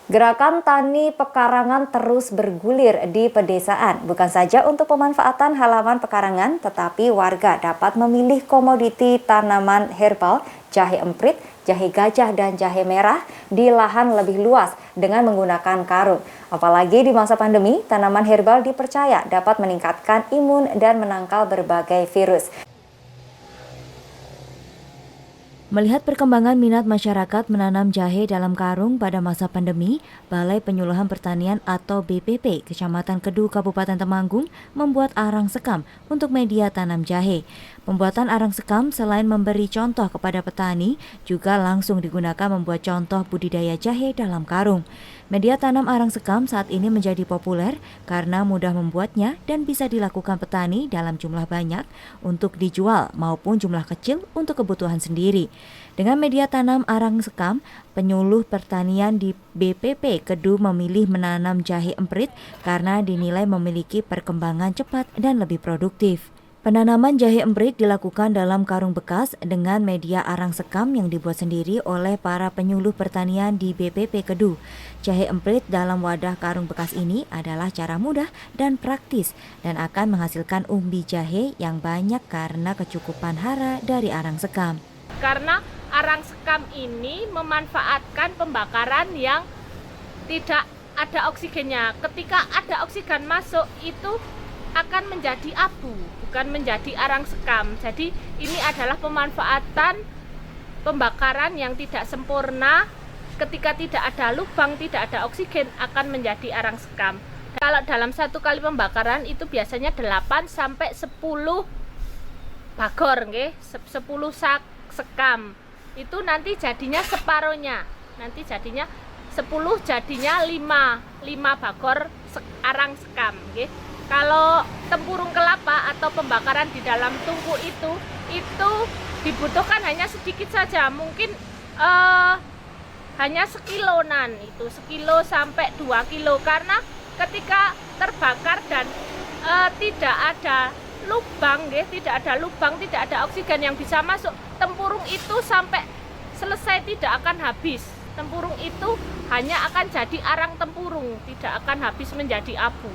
Gerakan tani pekarangan terus bergulir di pedesaan, bukan saja untuk pemanfaatan halaman pekarangan, tetapi warga dapat memilih komoditi tanaman herbal, jahe emprit, jahe gajah, dan jahe merah di lahan lebih luas dengan menggunakan karung. Apalagi di masa pandemi, tanaman herbal dipercaya dapat meningkatkan imun dan menangkal berbagai virus. Melihat perkembangan minat masyarakat menanam jahe dalam karung pada masa pandemi, Balai Penyuluhan Pertanian atau BPP Kecamatan Kedu Kabupaten Temanggung membuat arang sekam untuk media tanam jahe. Pembuatan arang sekam selain memberi contoh kepada petani, juga langsung digunakan membuat contoh budidaya jahe dalam karung. Media tanam arang sekam saat ini menjadi populer karena mudah membuatnya dan bisa dilakukan petani dalam jumlah banyak untuk dijual maupun jumlah kecil untuk kebutuhan sendiri. Dengan media tanam arang sekam, penyuluh pertanian di BPP Kedu memilih menanam jahe emprit karena dinilai memiliki perkembangan cepat dan lebih produktif. Penanaman jahe emprit dilakukan dalam karung bekas dengan media arang sekam yang dibuat sendiri oleh para penyuluh pertanian di BPP Kedu. Jahe emprit dalam wadah karung bekas ini adalah cara mudah dan praktis dan akan menghasilkan umbi jahe yang banyak karena kecukupan hara dari arang sekam. Karena arang sekam ini memanfaatkan pembakaran yang tidak ada oksigennya. Ketika ada oksigen masuk itu akan menjadi abu, bukan menjadi arang sekam. Jadi ini adalah pemanfaatan pembakaran yang tidak sempurna. Ketika tidak ada lubang, tidak ada oksigen, akan menjadi arang sekam. Kalau dalam satu kali pembakaran itu biasanya 8 sampai 10 bagor, 10 sak sekam. Itu nanti jadinya separohnya. Nanti jadinya 10 jadinya 5 bagor arang sekam, Kalau tempurung kelapa atau pembakaran di dalam tungku itu dibutuhkan hanya sedikit saja, mungkin hanya sekilonan, itu 1 sampai 2 kilo, karena ketika terbakar dan tidak ada lubang, tidak ada oksigen yang bisa masuk, tempurung itu sampai selesai tidak akan habis. Tempurung itu hanya akan jadi arang tempurung, tidak akan habis menjadi abu.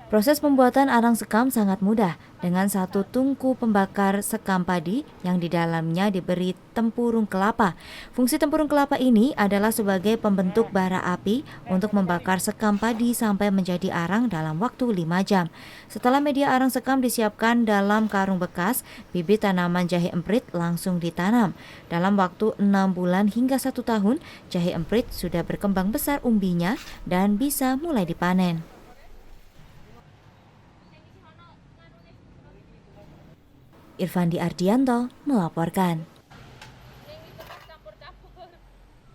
Proses pembuatan arang sekam sangat mudah dengan satu tungku pembakar sekam padi yang di dalamnya diberi tempurung kelapa. Fungsi tempurung kelapa ini adalah sebagai pembentuk bara api untuk membakar sekam padi sampai menjadi arang dalam waktu 5 jam. Setelah media arang sekam disiapkan dalam karung bekas, bibit tanaman jahe emprit langsung ditanam. Dalam waktu 6 bulan hingga 1 tahun, jahe emprit sudah berkembang besar umbinya dan bisa mulai dipanen. Irfandi Ardianto melaporkan.